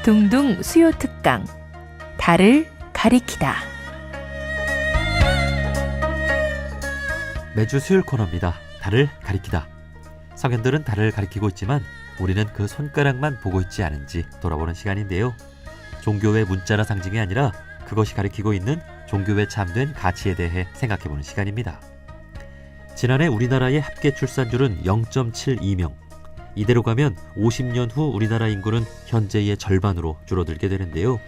둥둥 수요 특강 달을 가리키다. 매주 수요일 코너입니다. 달을 가리키다. 성현들은 달을 가리키고 있지만 우리는 그 손가락만 보고 있지 않은지 돌아보는 시간인데요. 종교의 문자나 상징이 아니라 그것이 가리키고 있는 종교에 참된 가치에 대해 생각해보는 시간입니다. 지난해 우리나라의 합계 출산율은 0.72명. 이대로 가면 50년 후 우리나라 인구는 현재의 절반으로 줄어들게 되는데요.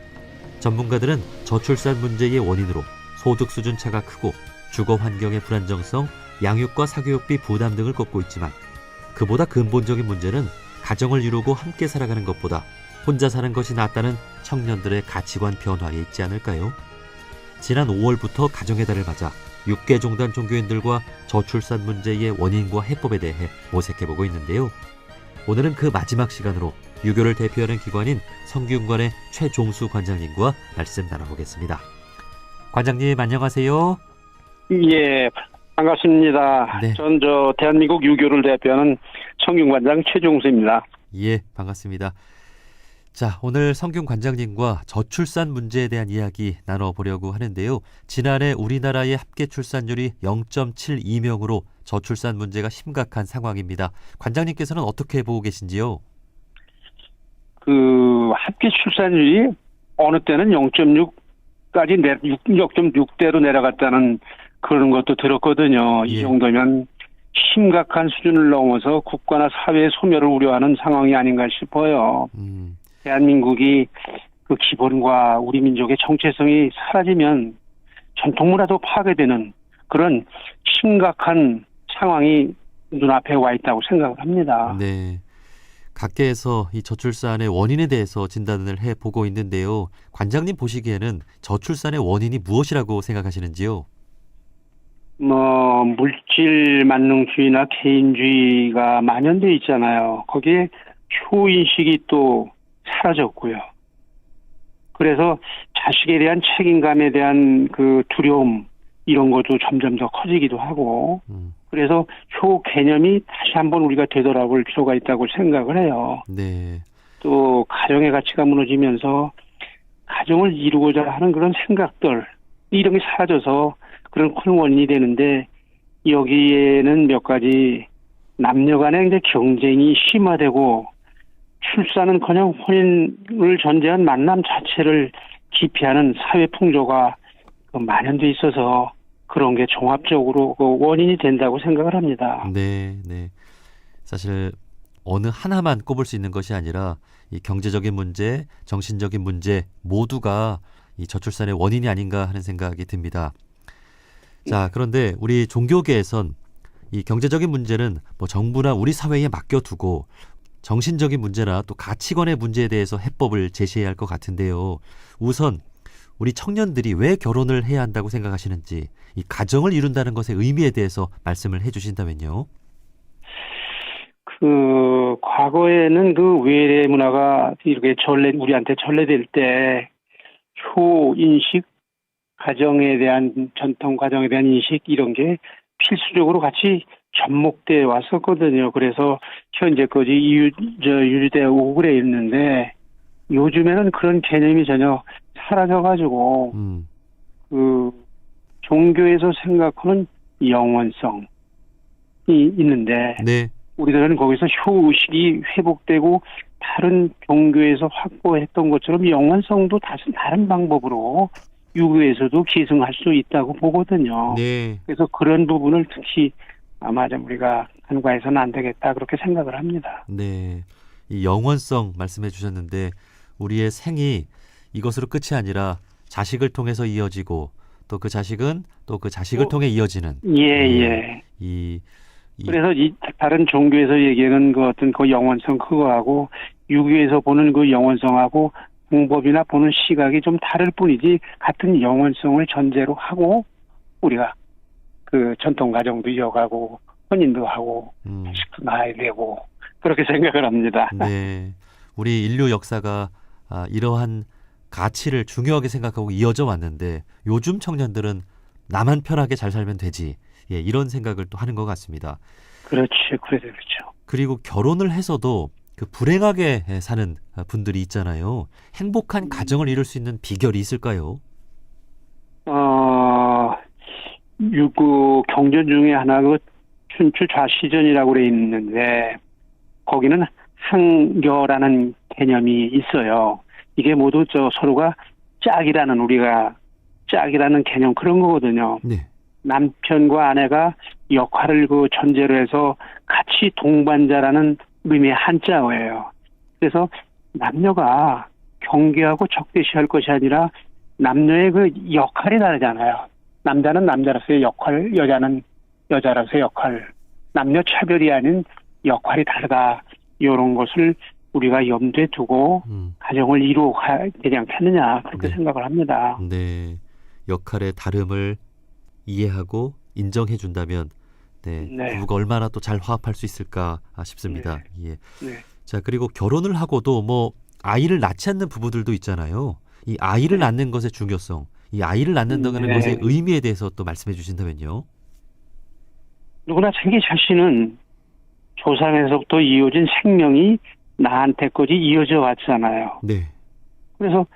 전문가들은 저출산 문제의 원인으로 소득 수준 차가 크고 주거 환경의 불안정성, 양육과 사교육비 부담 등을 꼽고 있지만 그보다 근본적인 문제는 가정을 이루고 함께 살아가는 것보다 혼자 사는 것이 낫다는 청년들의 가치관 변화에 있지 않을까요? 지난 5월부터 가정의 달을 맞아 육계종단 종교인들과 저출산 문제의 원인과 해법에 대해 모색해보고 있는데요. 오늘은 그 마지막 시간으로 유교를 대표하는 기관인 성균관의 최종수 관장님과 말씀 나눠보겠습니다. 관장님 안녕하세요. 예, 반갑습니다. 네. 전 대한민국 유교를 대표하는 성균관장 최종수입니다. 예, 반갑습니다. 자, 오늘 성균 관장님과 저출산 문제에 대한 이야기 나눠보려고 하는데요. 지난해 우리나라의 합계 출산율이 0.72명으로 저출산 문제가 심각한 상황입니다. 관장님께서는 어떻게 보고 계신지요? 합계 출산율이 어느 때는 0.6까지 0.6대로 내려갔다는 그런 것도 들었거든요. 예. 이 정도면 심각한 수준을 넘어서 국가나 사회의 소멸을 우려하는 상황이 아닌가 싶어요. 대한민국이 그 기본과 우리 민족의 정체성이 사라지면 전통문화도 파괴되는 그런 심각한 상황이 눈앞에 와 있다고 생각을 합니다. 네. 각계에서 이 저출산의 원인에 대해서 진단을 해보고 있는데요. 관장님 보시기에는 저출산의 원인이 무엇이라고 생각하시는지요? 물질 만능주의나 개인주의가 만연돼 있잖아요. 거기에 효인식이 또 사라졌고요. 그래서 자식에 대한 책임감에 대한 그 두려움 이런 것도 점점 더 커지기도 하고 그래서 효 개념이 다시 한번 우리가 되돌아볼 필요가 있다고 생각을 해요. 네. 또 가정의 가치가 무너지면서 가정을 이루고자 하는 그런 생각들 이런 게 사라져서 그런 큰 원인이 되는데 여기에는 몇 가지 남녀 간의 이제 경쟁이 심화되고 출산은커녕 혼인을 전제한 만남 자체를 기피하는 사회 풍조가 만연돼 있어서 그런 게 종합적으로 그 원인이 된다고 생각을 합니다. 네, 네. 사실 어느 하나만 꼽을 수 있는 것이 아니라 이 경제적인 문제, 정신적인 문제 모두가 이 저출산의 원인이 아닌가 하는 생각이 듭니다. 자, 그런데 우리 종교계에선 이 경제적인 문제는 뭐 정부나 우리 사회에 맡겨두고 정신적인 문제나 또 가치관의 문제에 대해서 해법을 제시해야 할 것 같은데요. 우선 우리 청년들이 왜 결혼을 해야 한다고 생각하시는지 이 가정을 이룬다는 것의 의미에 대해서 말씀을 해주신다면요. 과거에는 그 외래 문화가 이렇게 우리한테 전래될 때 효인식, 가정에 대한 전통 가정에 대한 인식 이런 게 필수적으로 같이 접목돼 왔었거든요. 그래서 현재까지 유지돼 오고 그래 있는데 요즘에는 그런 개념이 전혀 사라져가지고 종교에서 생각하는 영원성이 있는데 네. 우리들은 거기서 효의식이 회복되고 다른 종교에서 확보했던 것처럼 영원성도 다른 방법으로 유교에서도 계승할 수 있다고 보거든요. 네. 그래서 그런 부분을 특히 아마 좀 우리가 간과해서는 안 되겠다 그렇게 생각을 합니다. 네. 이 영원성 말씀해 주셨는데 우리의 생이 이것으로 끝이 아니라 자식을 통해서 이어지고 또 그 자식은 또 그 자식을 통해 이어지는. 예. 그래서 이 다른 종교에서 얘기하는 그 어떤 그 영원성 그거하고 유교에서 보는 그 영원성하고 방법이나 보는 시각이 좀 다를 뿐이지 같은 영원성을 전제로 하고 우리가 그 전통 가정도 이어가고 혼인도 하고 자식도 낳아야 되고 그렇게 생각을 합니다. 네, 우리 인류 역사가 이러한 가치를 중요하게 생각하고 이어져 왔는데 요즘 청년들은 나만 편하게 잘 살면 되지. 이런 생각을 또 하는 것 같습니다. 그렇죠. 그렇죠. 그리고 결혼을 해서도 그 불행하게 사는 분들이 있잖아요. 행복한 가정을 이룰 수 있는 비결이 있을까요? 그 경전 중에 하나 그 춘추 좌시전이라고 돼 있는데 거기는 항교라는 개념이 있어요. 이게 모두 서로가 우리가 짝이라는 개념 그런 거거든요. 네. 남편과 아내가 역할을 그 전제로 해서 같이 동반자라는 의미의 한자어예요. 그래서 남녀가 경계하고 적대시할 것이 아니라 남녀의 그 역할이 다르잖아요. 남자는 남자로서의 역할, 여자는 여자로서의 역할, 남녀 차별이 아닌 역할이 다르다. 이런 것을 우리가 염두에 두고 가정을 이루어가야 되지 않겠느냐 그렇게 네. 생각을 합니다. 네. 역할의 다름을 이해하고 인정해 준다면 네. 네. 부부가 얼마나 또 잘 화합할 수 있을까 싶습니다. 예. 네. 자, 그리고 결혼을 하고도 뭐 아이를 낳지 않는 부부들도 있잖아요. 이 아이를 낳는 것의 중요성, 이 아이를 낳는다는 네. 것의 의미에 대해서 또 말씀해 주신다면요. 누구나 자기 자신은 조상에서부터 이어진 생명이 나한테까지 이어져 왔잖아요. 네. 그래서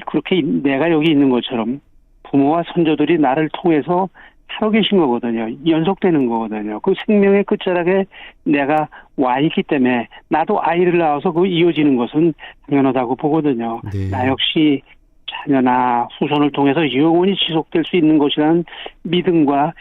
그렇게 내가 여기 있는 것처럼 부모와 선조들이 나를 통해서 살아 계신 거거든요. 연속되는 거거든요. 그 생명의 끝자락에 내가 와 있기 때문에 나도 아이를 낳아서 그 이어지는 것은 당연하다고 보거든요. 네. 나 역시 자녀나 후손을 통해서 영원히 지속될 수 있는 것이라는 믿음과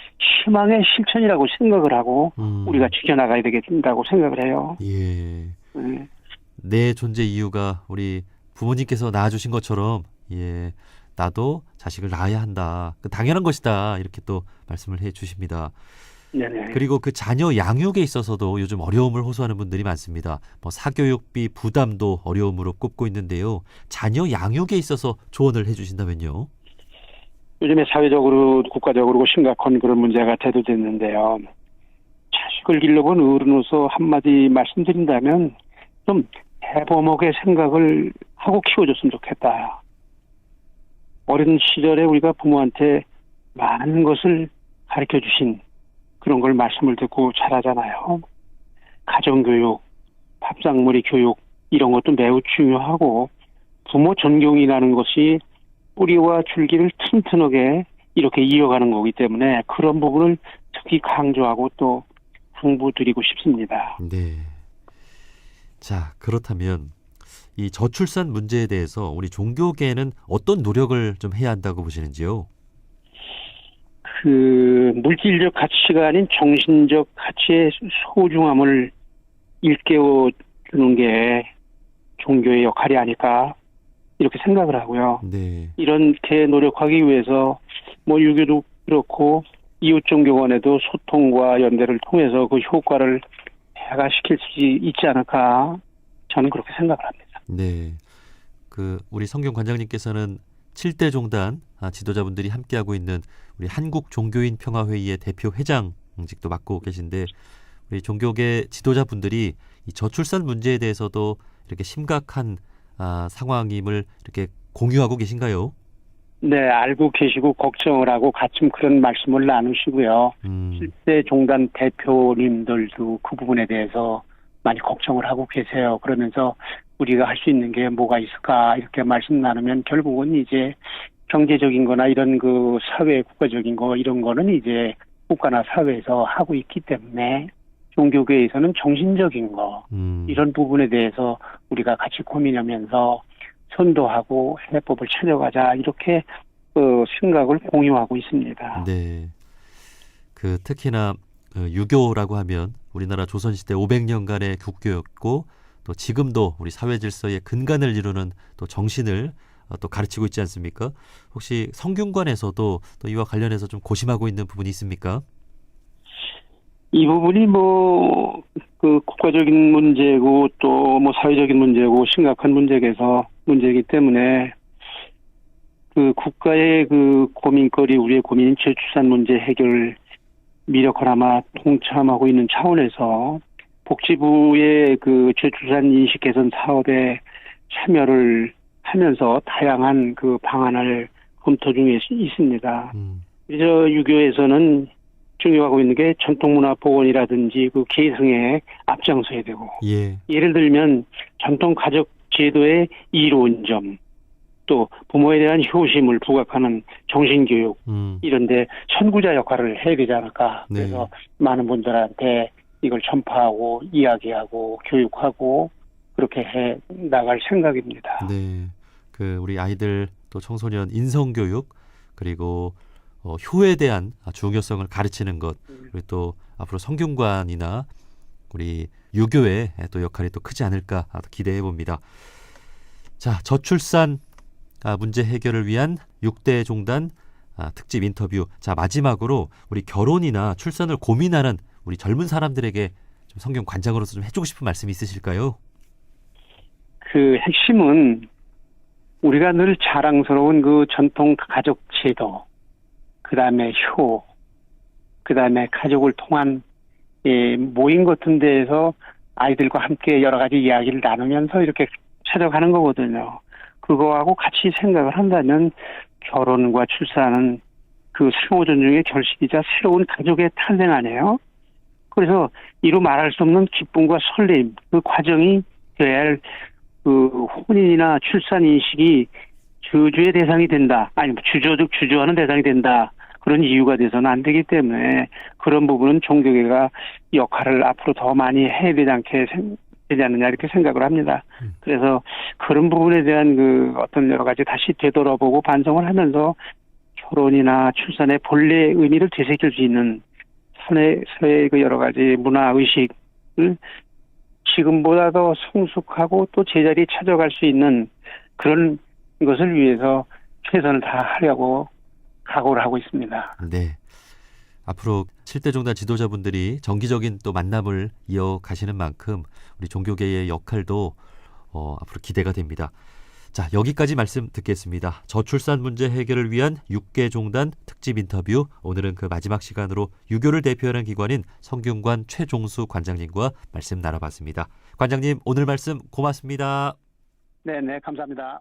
희망의 실천이라고 생각을 하고 우리가 지켜나가야 되겠다고 생각을 해요. 예. 네. 내 존재 이유가 우리 부모님께서 낳아주신 것처럼 예, 나도 자식을 낳아야 한다. 그 당연한 것이다. 이렇게 또 말씀을 해 주십니다. 네네. 그리고 그 자녀 양육에 있어서도 요즘 어려움을 호소하는 분들이 많습니다. 뭐 사교육비 부담도 어려움으로 꼽고 있는데요. 자녀 양육에 있어서 조언을 해주신다면요. 요즘에 사회적으로 국가적으로 심각한 그런 문제가 대두됐는데요. 자식을 길러본 어른으로서 한마디 말씀드린다면 좀 대범하게 생각을 하고 키워줬으면 좋겠다. 어린 시절에 우리가 부모한테 많은 것을 가르쳐 주신 그런 걸 말씀을 듣고 자라잖아요. 가정교육, 밥상머리 교육 이런 것도 매우 중요하고 부모 존경이라는 것이 뿌리와 줄기를 튼튼하게 이렇게 이어가는 거기 때문에 그런 부분을 특히 강조하고 또 당부드리고 싶습니다. 네. 자, 그렇다면 이 저출산 문제에 대해서 우리 종교계는 어떤 노력을 좀 해야 한다고 보시는지요? 그 물질적 가치가 아닌 정신적 가치의 소중함을 일깨워 주는 게 종교의 역할이 아닐까 이렇게 생각을 하고요. 네. 이렇게 노력하기 위해서 뭐 유교도 그렇고 이웃 종교 간에도 소통과 연대를 통해서 그 효과를 배가시킬 수 있지 않을까 저는 그렇게 생각을 합니다. 네. 그 우리 성경 관장님께서는 7대 종단 지도자분들이 함께하고 있는 우리 한국 종교인 평화회의의 대표 회장직도 맡고 계신데 우리 종교계 지도자분들이 이 저출산 문제에 대해서도 이렇게 심각한 상황임을 이렇게 공유하고 계신가요? 네, 알고 계시고 걱정을 하고 같이 그런 말씀을 나누시고요. 7대 종단 대표님들도 그 부분에 대해서 많이 걱정을 하고 계세요. 그러면서 우리가 할 수 있는 게 뭐가 있을까 이렇게 말씀 나누면 결국은 이제 경제적인 거나 이런 그 사회 국가적인 거 이런 거는 이제 국가나 사회에서 하고 있기 때문에 종교계에서는 정신적인 거 이런 부분에 대해서 우리가 같이 고민하면서 선도하고 해법을 찾아가자 이렇게 생각을 공유하고 있습니다. 네. 그 특히나 유교라고 하면 우리나라 조선시대 500년간의 국교였고 또 지금도 우리 사회 질서의 근간을 이루는 또 정신을 또 가르치고 있지 않습니까? 혹시 성균관에서도 또 이와 관련해서 좀 고심하고 있는 부분이 있습니까? 이 부분이 뭐 그 국가적인 문제고 또 뭐 사회적인 문제고 심각한 문제이기 때문에 그 국가의 그 고민거리 우리의 고민인 저출산 문제 해결을 미력하나마 동참하고 있는 차원에서 복지부의 그 저출산 인식 개선 사업에 참여를 하면서 다양한 그 방안을 검토 중에 있습니다. 그래서 유교에서는 중요하고 있는 게 전통문화복원이라든지 그 계승에 앞장서야 되고, 예. 예를 들면 전통 가족 제도의 이로운 점, 또 부모에 대한 효심을 부각하는 정신교육, 이런데 선구자 역할을 해야 되지 않을까. 네. 그래서 많은 분들한테 이걸 전파하고 이야기하고 교육하고 그렇게 해 나갈 생각입니다. 네. 그 우리 아이들 또 청소년 인성교육 그리고 효에 대한 중요성을 가르치는 것, 그리고 또 앞으로 성균관이나 우리 유교의 또 역할이 또 크지 않을까 기대해 봅니다. 자, 저출산 문제 해결을 위한 6대 종단 특집 인터뷰. 자, 마지막으로 우리 결혼이나 출산을 고민하는 우리 젊은 사람들에게 좀 성경 관장으로서 좀 해주고 싶은 말씀이 있으실까요? 그 핵심은 우리가 늘 자랑스러운 그 전통 가족 제도, 그 다음에 효, 그 다음에 가족을 통한 모임 같은 데에서 아이들과 함께 여러 가지 이야기를 나누면서 이렇게 찾아가는 거거든요. 그거하고 같이 생각을 한다면 결혼과 출산은 그 상호 존중의 결실이자 새로운 가족의 탄생 아니에요? 그래서 이루 말할 수 없는 기쁨과 설렘, 그 과정이 되어야 할 그 혼인이나 출산 인식이 저주의 대상이 된다. 아니면 주저하는 대상이 된다. 그런 이유가 돼서는 안 되기 때문에 그런 부분은 종교계가 역할을 앞으로 더 많이 해야 되지 않느냐 이렇게 생각을 합니다. 그래서 그런 부분에 대한 그 어떤 여러 가지 다시 되돌아보고 반성을 하면서 결혼이나 출산의 본래의 의미를 되새길 수 있는 사회의 그 여러 가지 문화 의식을 지금보다 더 성숙하고 또 제자리에 찾아갈 수 있는 그런 것을 위해서 최선을 다하려고 각오를 하고 있습니다. 네. 앞으로 7대 종단 지도자분들이 정기적인 또 만남을 이어가시는 만큼 우리 종교계의 역할도 앞으로 기대가 됩니다. 자, 여기까지 말씀 듣겠습니다. 저출산 문제 해결을 위한 6개 종단 특집 인터뷰. 오늘은 그 마지막 시간으로 유교를 대표하는 기관인 성균관 최종수 관장님과 말씀 나눠봤습니다. 관장님, 오늘 말씀 고맙습니다. 네, 감사합니다.